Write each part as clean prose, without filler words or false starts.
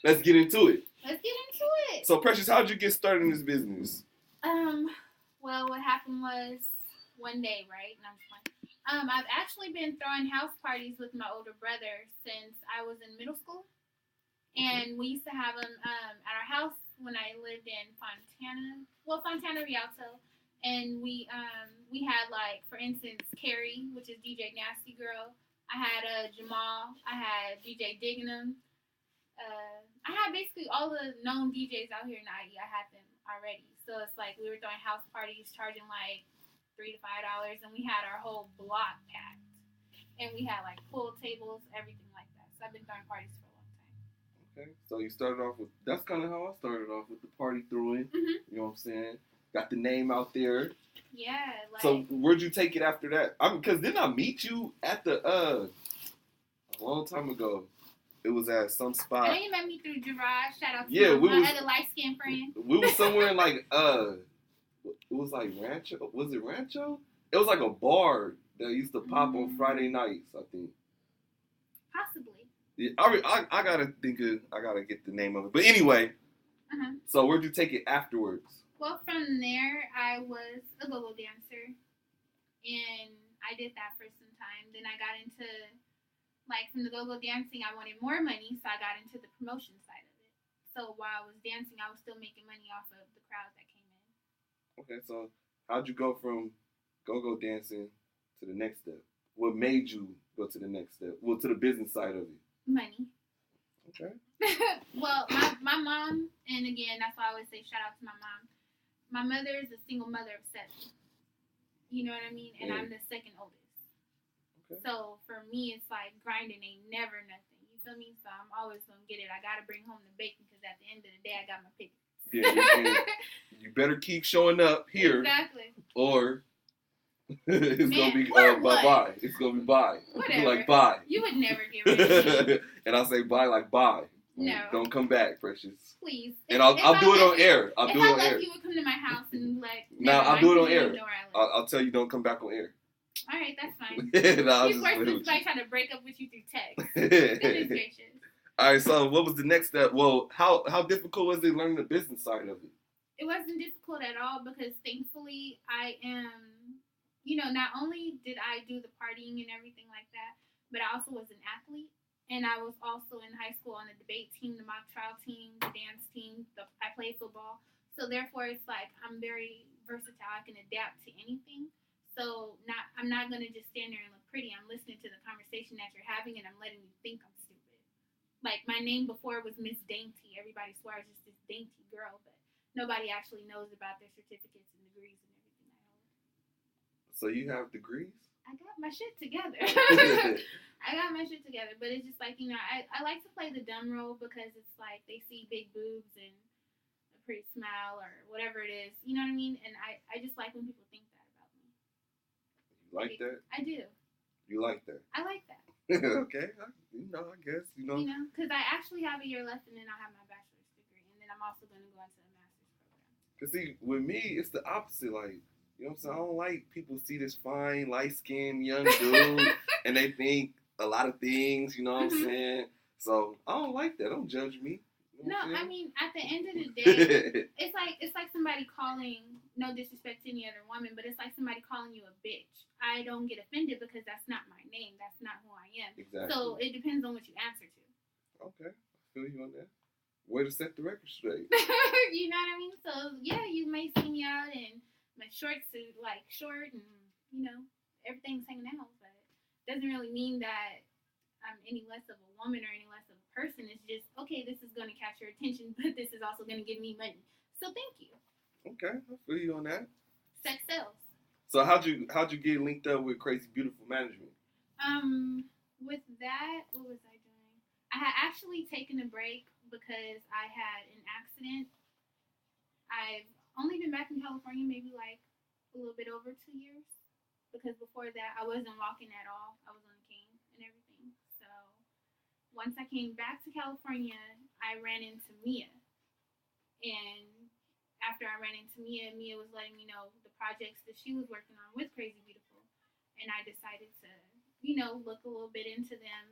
Let's get into it. Let's get into it. So, Precious, how'd you get started in this business? Well, what happened was one day, right? And I'm just like, I've actually been throwing house parties with my older brother since I was in middle school. And we used to have them at our house when I lived in Fontana Rialto. And we had, like, for instance, Carrie, which is DJ Nasty Girl. I had Jamal. I had DJ Dignam. I had basically all the known DJs out here in IE. I had them already. So it's like we were throwing house parties, charging like $3 to $5, and we had our whole block packed. And we had like pool tables, everything like that. So I've been throwing parties for a long time. Okay, so you started off with, that's kind of how I started off with the party throwing. Mm-hmm. You know what I'm saying? Got the name out there. Yeah. Like, so where'd you take it after that? Because didn't I meet you at the a long time ago? It was at some spot. I know you met me through Gerard. Shout out to my other light skinned friend. We was somewhere in like it was like Rancho. Was it Rancho? It was like a bar that used to pop on Friday nights, I think. Possibly. Yeah, I gotta I gotta get the name of it. But anyway, so where'd you take it afterwards? Well, from there, I was a go-go dancer, and I did that for some time. Then I got into, like, from the go-go dancing, I wanted more money, so I got into the promotion side of it. So while I was dancing, I was still making money off of the crowd that came in. Okay, so how'd you go from go-go dancing to the next step? What made you go to the next step? Well, to the business side of it. Money. Okay. Well, my mom, and again, that's why I always say shout out to my mom. My mother is a single mother of 7. You know what I mean? And I'm the second oldest. Okay. So for me, it's like grinding ain't never nothing. You feel me? So I'm always going to get it. I got to bring home the bacon because at the end of the day, I got my pick. Yeah, you better keep showing up here. Exactly. Or it's going to be bye-bye. It's going to be bye. Whatever. Like bye. You would never get rid of me. And I say bye like bye. No. Don't come back, Precious. Please. And I'll do it on air. I'll do it on air. If you would come to my house and I'll do it on air. I'll tell you don't come back on air. All right, that's fine. It's worse than somebody trying to break up with you through text. Goodness gracious. All right, so what was the next step? Well, how difficult was it learning the business side of it? It wasn't difficult at all because thankfully I am, not only did I do the partying and everything like that, but I also was an athlete. And I was also in high school on the debate team, the mock trial team, the dance team. I played football. So therefore, it's like I'm very versatile. I can adapt to anything. So I'm not going to just stand there and look pretty. I'm listening to the conversation that you're having, and I'm letting you think I'm stupid. Like, my name before was Miss Dainty. Everybody swore I was just this dainty girl, but nobody actually knows about their certificates and degrees and everything I hold. So you have degrees? I got my shit together. But it's just like, I like to play the dumb role because it's like they see big boobs and a pretty smile or whatever it is. You know what I mean? And I just like when people think that about me. You like that? I do. You like that? I like that. Okay. I guess, because I actually have a year left and then I'll have my bachelor's degree. And then I'm also going to go into a master's program. Because, see, with me, it's the opposite. Like, you know what I'm saying? I don't like people see this fine, light-skinned young dude and they think a lot of things, you know what I'm saying? So I don't like that. Don't judge me. You know I mean, at the end of the day, it's like somebody calling, no disrespect to any other woman, but it's like somebody calling you a bitch. I don't get offended because that's not my name. That's not who I am. Exactly. So it depends on what you answer to. Okay. I feel you on that. Way to set the record straight. You know what I mean? So, yeah, you may see me out in my short suit, like short and, everything's hanging out, but it doesn't really mean that I'm any less of a woman or any less of a person. It's just, okay, this is going to catch your attention, but this is also going to give me money. So thank you. Okay, I feel you on that. Sex sells. So how'd you get linked up with Crazy Beautiful Management? With that, what was I doing? I had actually taken a break because I had an accident. I've only been back in California maybe like a little bit over 2 years. Because before that, I wasn't walking at all. I was on a cane and everything. So once I came back to California, I ran into Mia. And after I ran into Mia, Mia was letting me know the projects that she was working on with Crazy Beautiful. And I decided to, look a little bit into them.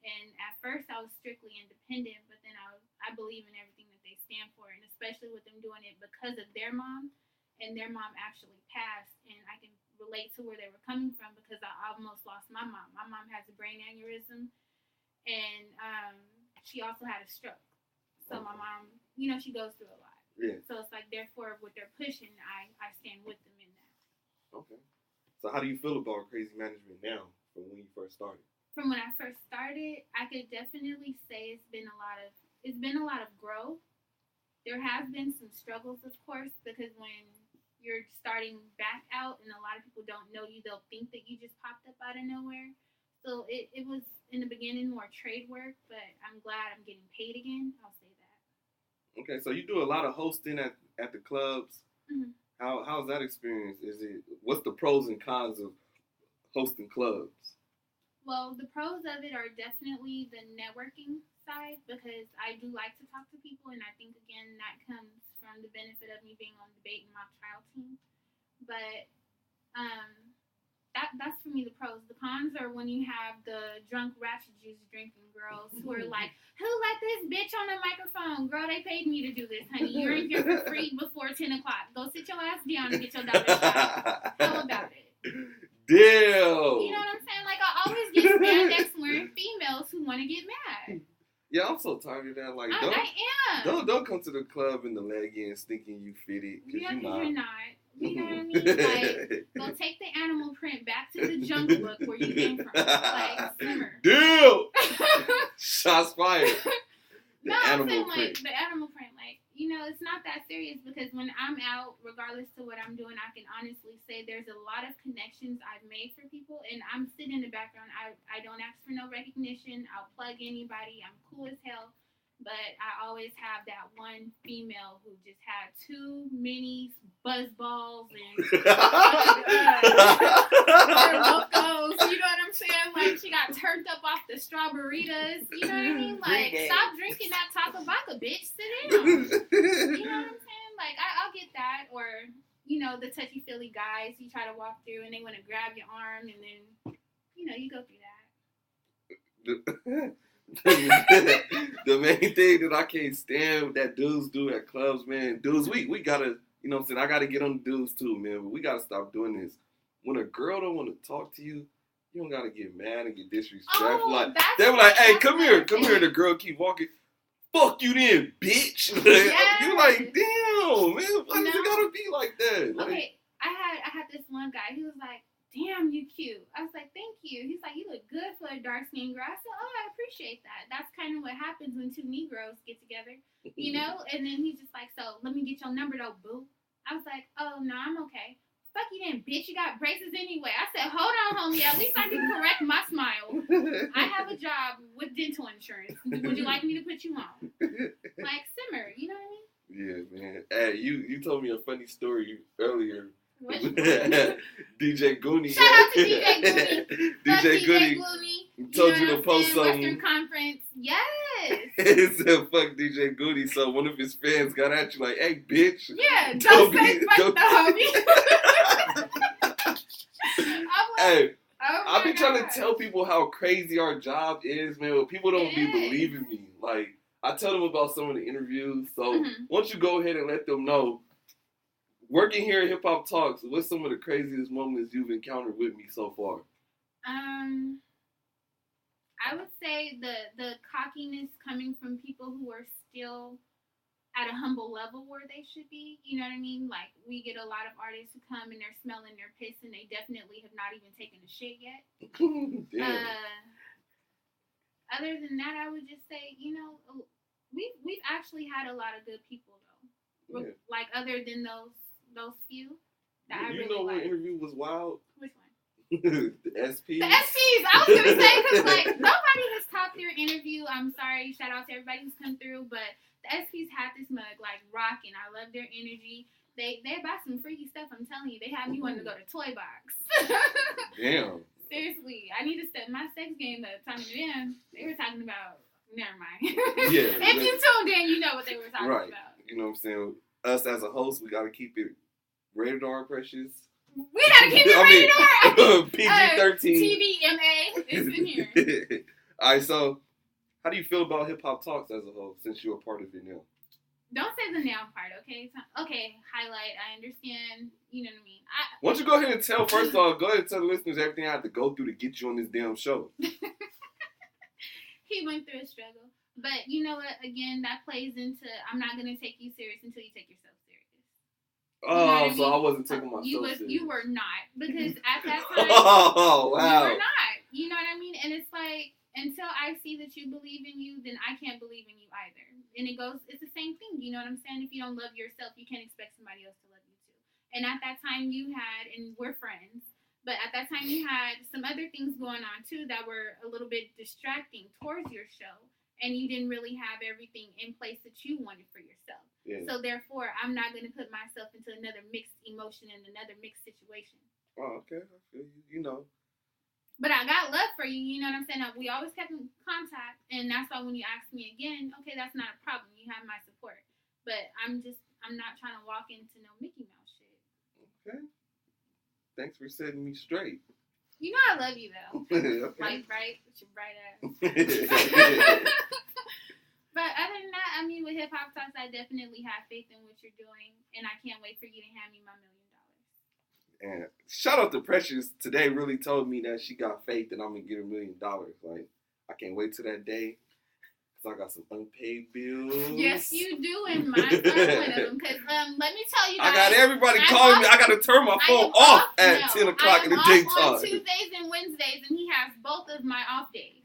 And at first, I was strictly independent. But then I I believe in everything that they stand for, and especially with them doing it because of their mom, and their mom actually passed, and I can relate to where they were coming from because I almost lost my mom. My mom has a brain aneurysm, and she also had a stroke. So my mom, you know, she goes through a lot. Yeah. So it's like, therefore, what they're pushing, I stand with them in that. Okay. So how do you feel about crazy management now from when you first started? From when I first started, I could definitely say it's been a lot of growth. There have been some struggles, of course, because when you're starting back out and a lot of people don't know you, they'll think that you just popped up out of nowhere. So it was in the beginning more trade work, but I'm glad I'm getting paid again. I'll say that. Okay, so you do a lot of hosting at the clubs. Mm-hmm. How's that experience? What's the pros and cons of hosting clubs? Well, the pros of it are definitely the networking side because I do like to talk to people, and I think again that comes from the benefit of me being on the debate and mock trial team. But that's for me the pros. The cons are when you have the drunk ratchet juice drinking girls who are like, "Who let this bitch on the microphone? Girl, they paid me to do this, honey. You're in here for free before 10 o'clock. Go sit your ass down and get your daughter shot. How about it?" Deal. You know what I'm saying? Like, I always get spandex wearing females who want to get mad. Yeah, I'm so tired of that. Like, I am. Don't come to the club in the leggings thinking you fitted. Yeah, because you're not. You know what I mean? Like, go take the animal print back to the junk look where you came from. Like, simmer. Deal. Shots fired. No, I'm saying, like, the animal print, like, you know, it's not that serious because when I'm out, regardless to what I'm doing, I can honestly say there's a lot of connections I've made for people, and I'm sitting in the background. I don't ask for no recognition. I'll plug anybody. I'm cool as hell, but I always have that one female who just had too many buzz balls and locos, you know what I'm saying? Like, she got turned up off the strawberritas, you know what I mean? Like, stop drinking that taco vodka, bitch, sit down. You know what I'm saying? Like, I'll get that. Or, you know, the touchy-feely guys you try to walk through and they want to grab your arm and then, you know, you go through that. The main thing that I can't stand that dudes do at clubs, man. Dudes, we gotta, you know what I'm saying? I gotta get on the dudes too, man. But we gotta stop doing this. When a girl don't want to talk to you, you don't gotta get mad and get disrespectful. Oh, like they were like, "Hey, come here." The girl keep walking. Fuck you, then, bitch. Yes. You're like, damn, man. Why does it gotta be like that? Like, okay, I had this one guy. He was like, "Damn, you cute." I was like, "Thank you." He's like, "You look good for a dark skinned girl." I said, "Oh, I appreciate that. That's kind of what happens when two Negroes get together, you know." And then he's just like, "So let me get your number though, boo." I was like, "Oh no, I'm okay." "Fuck you then, bitch. You got braces anyway." I said, "Hold on, homie. At least I can correct my smile. I have a job with dental insurance. Would you like me to put you on?" Like, simmer. You know what I mean? Yeah, man. Hey, you told me a funny story earlier. DJ Goonie. Shout out to DJ Goonie. DJ Goonie told you to post something. Western Conference. Yes. He said, "Fuck DJ Goonie." So one of his fans got at you like, "Hey, bitch." Yeah, don't say fuck the homie. Hey, I be trying to tell people how crazy our job is, man, but people don't be believing me. Like, I tell them about some of the interviews. So once you go ahead and let them know, working here at Hip Hop Talks, what's some of the craziest moments you've encountered with me so far? I would say the cockiness coming from people who are still at a humble level where they should be. You know what I mean? Like, we get a lot of artists who come and they're smelling their piss and they definitely have not even taken a shit yet. Other than that, I would just say, you know, we've actually had a lot of good people though. Yeah. Like, other than those few that I really know like. What interview was wild? Which one? The SPs. The SPs. I was gonna say, because like nobody has topped their interview. I'm sorry. Shout out to everybody who's come through, but the SPs had this mug like rocking. I love their energy. They buy some freaky stuff. I'm telling you, they had me wanting to go to Toy Box. Damn. Seriously, I need to step my sex game up. Talking to them, they were talking about. Never mind. Yeah. If you tuned in, you know what they were talking about. You know what I'm saying? Us as a host, we gotta keep it rated R, precious. We gotta keep it rated R. PG-13. TVMA is in here. All right, so How do you feel about Hip Hop Talks as a whole, since you're a part of it now? Don't say the now part, okay? Okay, highlight. I understand. You know what I mean? Why don't you go ahead and tell, first off, go ahead and tell the listeners everything I had to go through to get you on this damn show. He went through a struggle. But you know what? Again, that plays into I'm not going to take you serious until you take yourself serious. Oh, you know what I mean? I wasn't taking myself serious. You were not. Because at that time, oh, wow. you were not. You know what I mean? And it's like, until I see that you believe in you, then I can't believe in you either. And it's the same thing. You know what I'm saying? If you don't love yourself, you can't expect somebody else to love you too. And at that time you had, and we're friends, but at that time you had some other things going on too that were a little bit distracting towards your show. And you didn't really have everything in place that you wanted for yourself. Yeah. So therefore, I'm not going to put myself into another mixed emotion and another mixed situation. Oh, okay. I feel you. You know. But I got love for you, you know what I'm saying? We always kept in contact, and that's why when you ask me again, okay, that's not a problem. You have my support. But I'm not trying to walk into no Mickey Mouse shit. Okay. Thanks for setting me straight. You know I love you, though. Okay. Light bright with your bright ass. But other than that, I mean, with Hip Hop Talks, I definitely have faith in what you're doing, and I can't wait for you to hand me my $1 million. And shout out to Precious. Today really told me that she got faith that I'm going to get $1 million. Like, I can't wait till that day. Because I got some unpaid bills. Yes, you do. And mine's not one of them. Because let me tell you guys. I got everybody calling me. I got to turn my phone off at 10 o'clock in the daytime. On Tuesdays and Wednesdays. And he has both of my off days.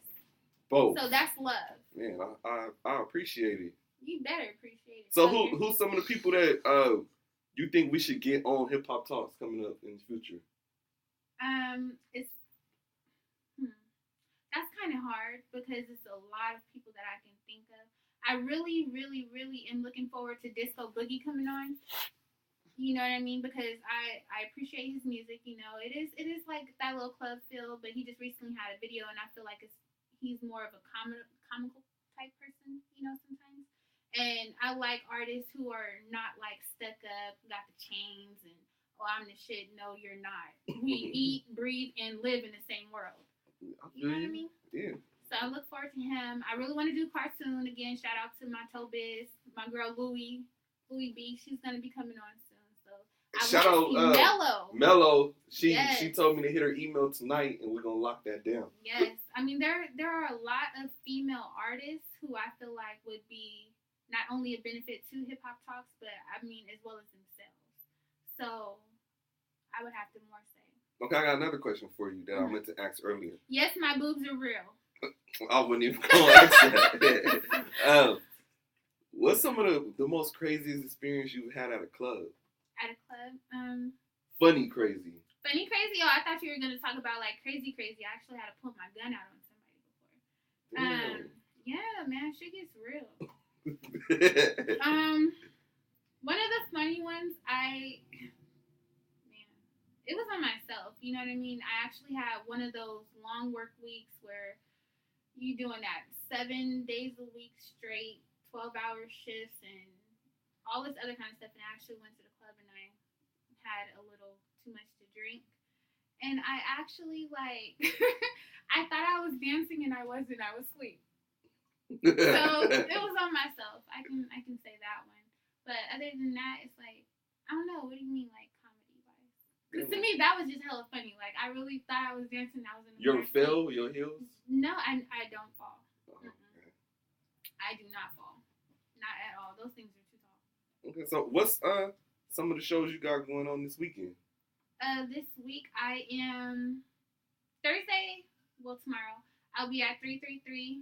Both. So that's love. Man, I appreciate it. You better appreciate it. So who's some of the people that... you think we should get on Hip Hop Talks coming up in the future? That's kind of hard because it's a lot of people that I can think of. I really, really, really am looking forward to Disco Boogie coming on. You know what I mean? Because I appreciate his music. You know, it is like that little club feel, but he just recently had a video, and I feel like he's more of a comical type person. You know, sometimes. And I like artists who are not like stuck up, got the chains, and I'm the shit. No, you're not. We eat, breathe, and live in the same world. You know what I mean? Yeah. So I look forward to him. I really want to do cartoon again. Shout out to my toe biz, my girl Louie B. She's gonna be coming on soon. So shout out Mello. She told me to hit her email tonight, and we're gonna lock that down. Yes, I mean there are a lot of female artists who I feel like would be not only a benefit to Hip Hop Talks, but I mean as well as themselves. So I would have to more say. Okay, I got another question for you that I meant to ask earlier. Yes, my boobs are real. I wouldn't even go ask that. What's some of the most craziest experience you've had at a club? At a club? Funny crazy. Funny crazy? Oh, I thought you were going to talk about like crazy crazy. I actually had to pull my gun out on somebody before. Yeah, man, shit gets real. One of the funny ones, it was on myself, you know what I mean? I actually had one of those long work weeks where you doing that 7 days a week straight, 12-hour shifts and all this other kind of stuff. And I actually went to the club and I had a little too much to drink. And I actually I thought I was dancing and I wasn't, I was asleep. So it was on myself. I can say that one. But other than that, it's like, I don't know, what do you mean comedy-wise? Because to me, that was just hella funny. Like, I really thought I was dancing. I was in the You ever fell? Your heels? No, I don't fall. Okay. I do not fall. Not at all. Those things are too tall. Okay, so what's some of the shows you got going on this weekend? This week I am Thursday. Well, tomorrow I'll be at 333